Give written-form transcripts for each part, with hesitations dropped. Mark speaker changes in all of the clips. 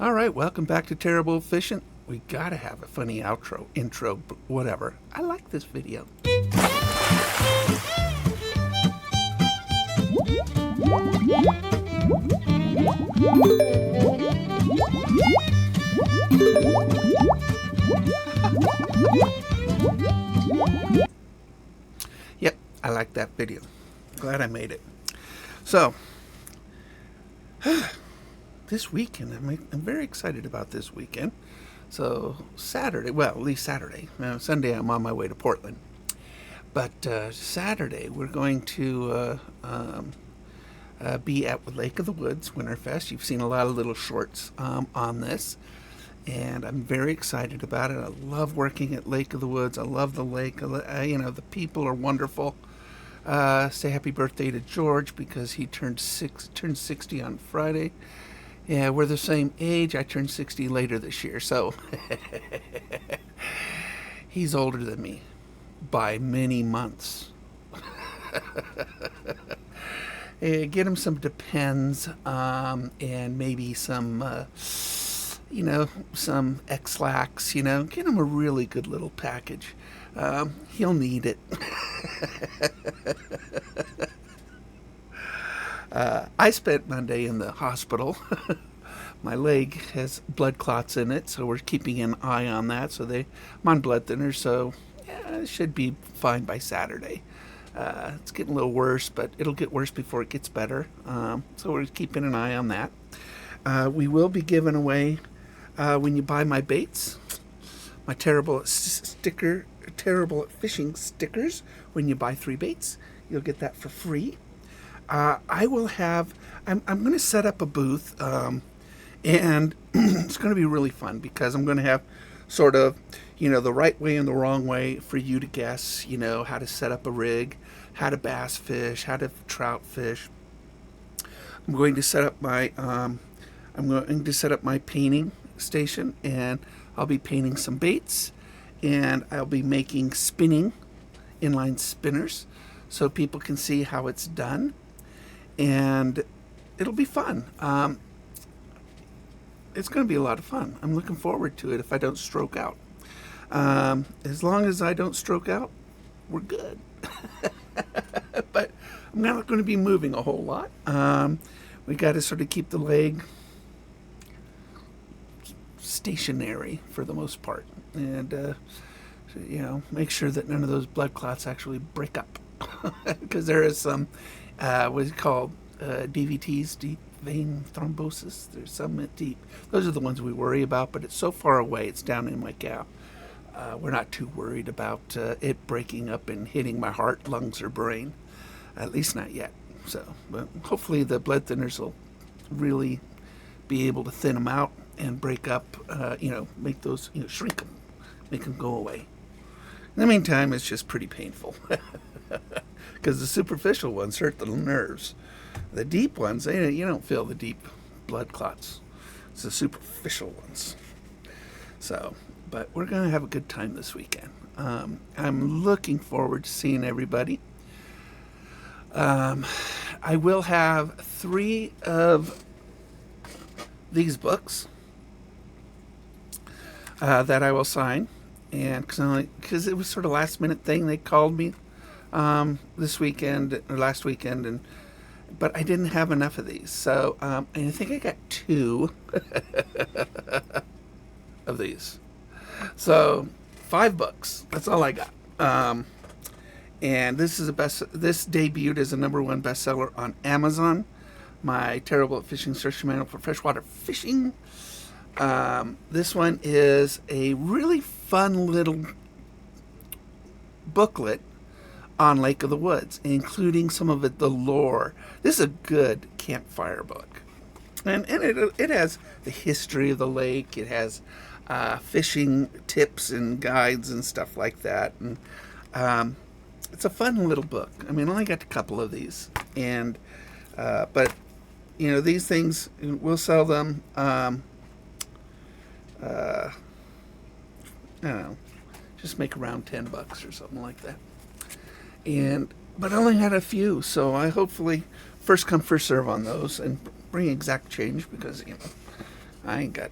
Speaker 1: All right, welcome back to Terrible Efficient. We gotta have a funny intro, but whatever. I like this video. Yep, I like that video. Glad I made it. So, this weekend, I'm very excited about this weekend. So, Saturday, well, at least Saturday. Sunday, I'm on my way to Portland. But Saturday, we're going to be at Lake of the Woods Winterfest. You've seen a lot of little shorts on this. And I'm very excited about it. I love working at Lake of the Woods. I love the lake. The people are wonderful. Say happy birthday to George because he turned 60 on Friday. Yeah, we're the same age. I turned 60 later this year, so he's older than me by many months. Get him some Depends and maybe some, some X-Lax, Get him a really good little package. He'll need it. I spent Monday in the hospital. My leg has blood clots in it, so we're keeping an eye on that. I'm on blood thinners, so it should be fine by Saturday. It's getting a little worse, but it'll get worse before it gets better. So we're keeping an eye on that. We will be giving away, when you buy my baits, my terrible at fishing stickers. When you buy 3 baits, you'll get that for free. I'm going to set up a booth, and it's going to be really fun because I'm going to have sort of, the right way and the wrong way for you to guess, how to set up a rig, how to bass fish, how to trout fish. I'm going to set up my painting station, and I'll be painting some baits, and I'll be making inline spinners so people can see how it's done. And it'll be fun. It's going to be a lot of fun. I'm looking forward to it if I don't stroke out. As long as I don't stroke out, we're good. But I'm not going to be moving a whole lot. We got to sort of keep the leg stationary for the most part. And, make sure that none of those blood clots actually break up. Because there is some what's called DVTs, deep vein thrombosis. There's some at deep. Those are the ones we worry about, but it's so far away. It's down in my calf. We're not too worried about it breaking up and hitting my heart, lungs, or brain. At least not yet. So, but hopefully the blood thinners will really be able to thin them out and break up, make those, shrink them, make them go away. In the meantime, it's just pretty painful. Because the superficial ones hurt the nerves. The deep ones, you don't feel the deep blood clots. It's the superficial ones. So, but we're going to have a good time this weekend. I'm looking forward to seeing everybody. I will have 3 of these books that I will sign. And because it was sort of last minute thing, they called me this weekend or last weekend, but I didn't have enough of these, so I think I got 2 of these. So 5 books. That's all I got. And this is this debuted as a #1 bestseller on Amazon. My Terrible at Fishing Search Manual for Freshwater Fishing. This one is a really fun little booklet on Lake of the Woods, including some of the lore. This is a good campfire book. And it has the history of the lake. It has fishing tips and guides and stuff like that. And it's a fun little book. I only got a couple of these. And but, these things, we'll sell them, I don't know, just make around $10 or something like that. But I only had a few, so I hopefully first come, first serve on those and bring exact change because, I ain't got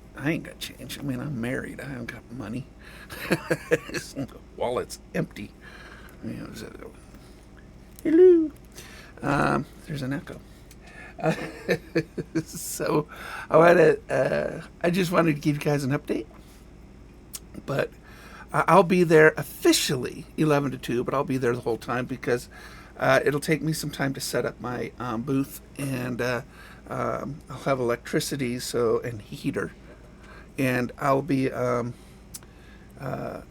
Speaker 1: change. I mean, I'm married. I haven't got money. Wallet's empty. You know, so, hello. There's an echo. Uh, so I just wanted to give you guys an update. But I'll be there officially 11 to 2, but I'll be there the whole time because it'll take me some time to set up my booth, and I'll have electricity and heater, and I'll be I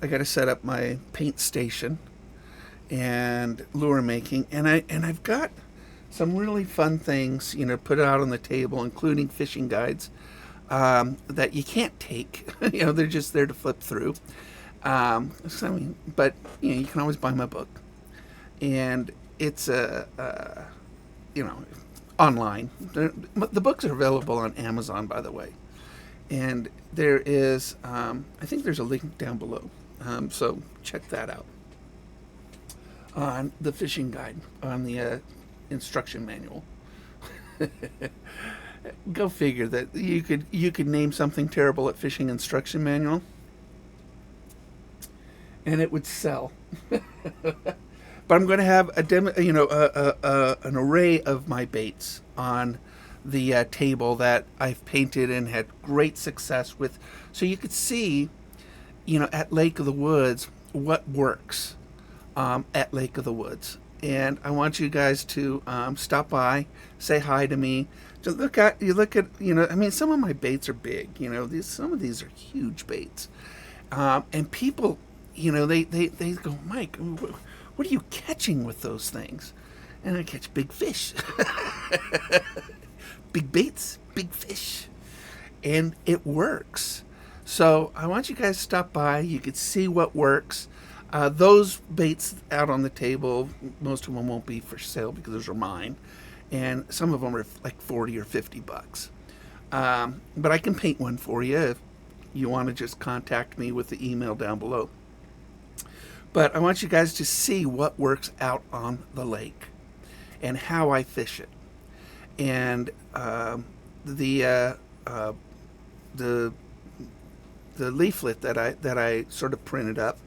Speaker 1: got to set up my paint station and lure making, and I've got some really fun things, put out on the table, including fishing guides that you can't take. They're just there to flip through. But you can always buy my book, and it's online. The books are available on Amazon, by the way, and there is I think there's a link down below, so check that out on the fishing guide, on the instruction manual. Go figure that you could name something terrible at fishing instruction manual, and it would sell. But I'm going to have a demo, an array of my baits on the table that I've painted and had great success with, so you could see, at Lake of the Woods what works at Lake of the Woods. And I want you guys to stop by, say hi to me. Just look at, some of my baits are big. Some of these are huge baits, and people, they go, Mike, what are you catching with those things? And I catch big fish, big baits, big fish, and it works. So I want you guys to stop by. You could see what works. Those baits out on the table, most of them won't be for sale because those are mine, and some of them are like 40 or 50 bucks. But I can paint one for you if you want to just contact me with the email down below. But I want you guys to see what works out on the lake and how I fish it. And the leaflet that I sort of printed up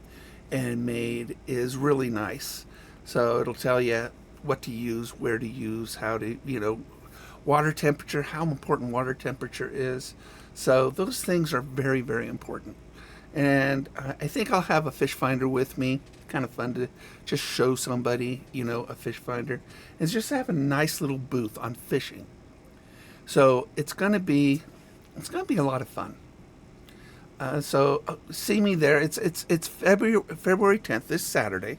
Speaker 1: and made is really nice. So it'll tell you what to use, where to use, how to, water temperature, how important water temperature is. So those things are very, very important. And I think I'll have a fish finder with me. Kind of fun to just show somebody, a fish finder. It's just have a nice little booth on fishing. So it's gonna be a lot of fun. So see me there. It's February 10th, this Saturday,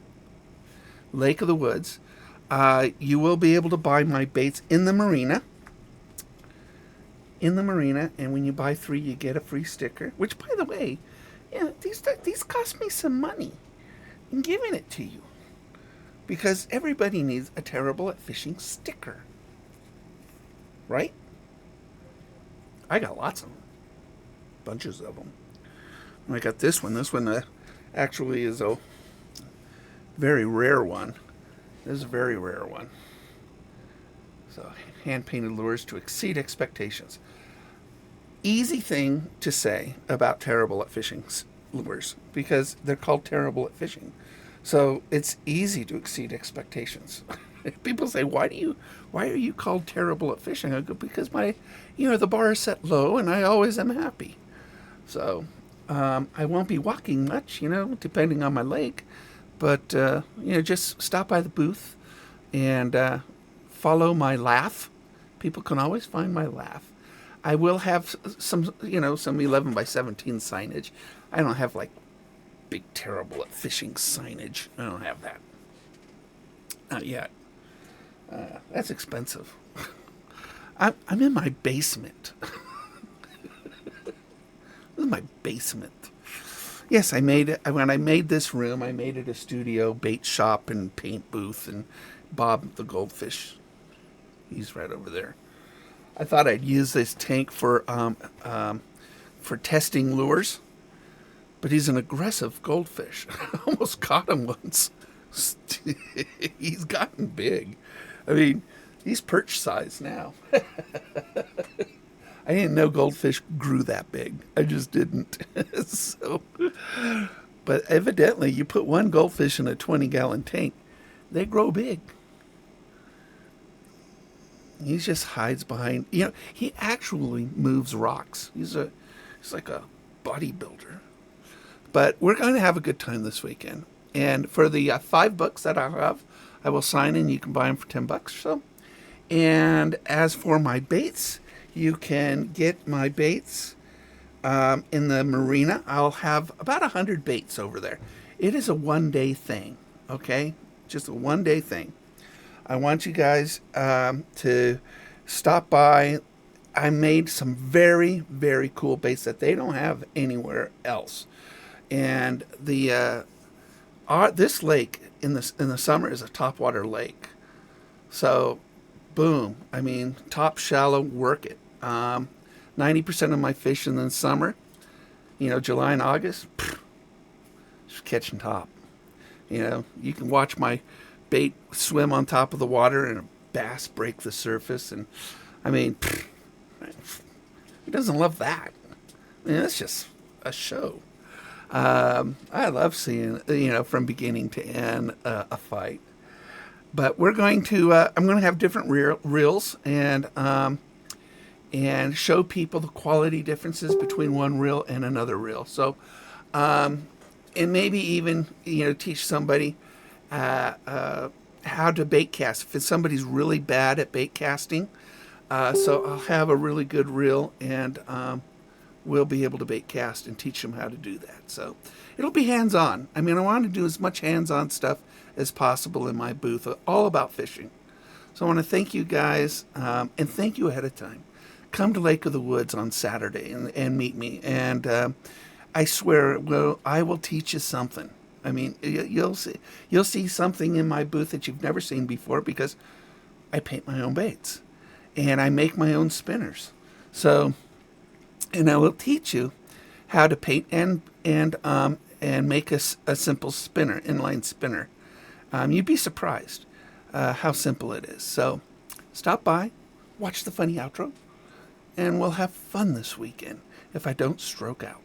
Speaker 1: Lake of the Woods. You will be able to buy my baits in the marina. And when you buy 3, you get a free sticker. Which, by the way, these cost me some money. I'm giving it to you because everybody needs a terrible at fishing sticker, right? I got lots of them, bunches of them. I got this one. This one actually is a very rare one. This is a very rare one. So, hand-painted lures to exceed expectations. Easy thing to say about terrible at fishing lures because they're called terrible at fishing. So it's easy to exceed expectations. People say, why are you called terrible at fishing? I go, because the bar is set low and I always am happy. So I won't be walking much, depending on my lake. But, just stop by the booth and follow my laugh. People can always find my laugh. I will have some 11 by 17 signage. I don't have like big terrible at fishing signage. I don't have that. Not yet. That's expensive. I'm in my basement. This is my basement. Yes, when I made this room, I made it a studio, bait shop, and paint booth, and Bob the goldfish. He's right over there. I thought I'd use this tank for testing lures, but he's an aggressive goldfish. I almost caught him once. He's gotten big. I mean, he's perch size now. I didn't know goldfish grew that big. I just didn't. So, but evidently, you put one goldfish in a 20-gallon tank, they grow big. He just hides behind. He actually moves rocks. He's like a bodybuilder. But we're going to have a good time this weekend. And for the 5 books that I have, I will sign in. You can buy them for $10 or so. And as for my baits, you can get my baits in the marina. I'll have about 100 baits over there. It is a one-day thing, okay? Just a one-day thing. I want you guys to stop by. I made some very, very cool baits that they don't have anywhere else. And this lake in the summer is a topwater lake. So, boom. I mean, top shallow, work it. 90% of my fish in the summer, July and August, just catching top. You can watch my bait swim on top of the water and a bass break the surface. And I mean, who doesn't love that? I mean, it's just a show. I love seeing, from beginning to end, a fight. But I'm going to have different reels and show people the quality differences between one reel and another reel. So, and maybe even, teach somebody how to bait cast. If somebody's really bad at bait casting, so I'll have a really good reel and we'll be able to bait cast and teach them how to do that. So it'll be hands-on. I mean, I want to do as much hands-on stuff as possible in my booth, all about fishing. So I want to thank you guys and thank you ahead of time. Come to Lake of the Woods on Saturday and meet me. And I swear, I will teach you something. I mean, you'll see something in my booth that you've never seen before because I paint my own baits and I make my own spinners. So, and I will teach you how to paint and make a simple spinner, inline spinner. You'd be surprised how simple it is. So, stop by, watch the funny outro, and we'll have fun this weekend if I don't stroke out.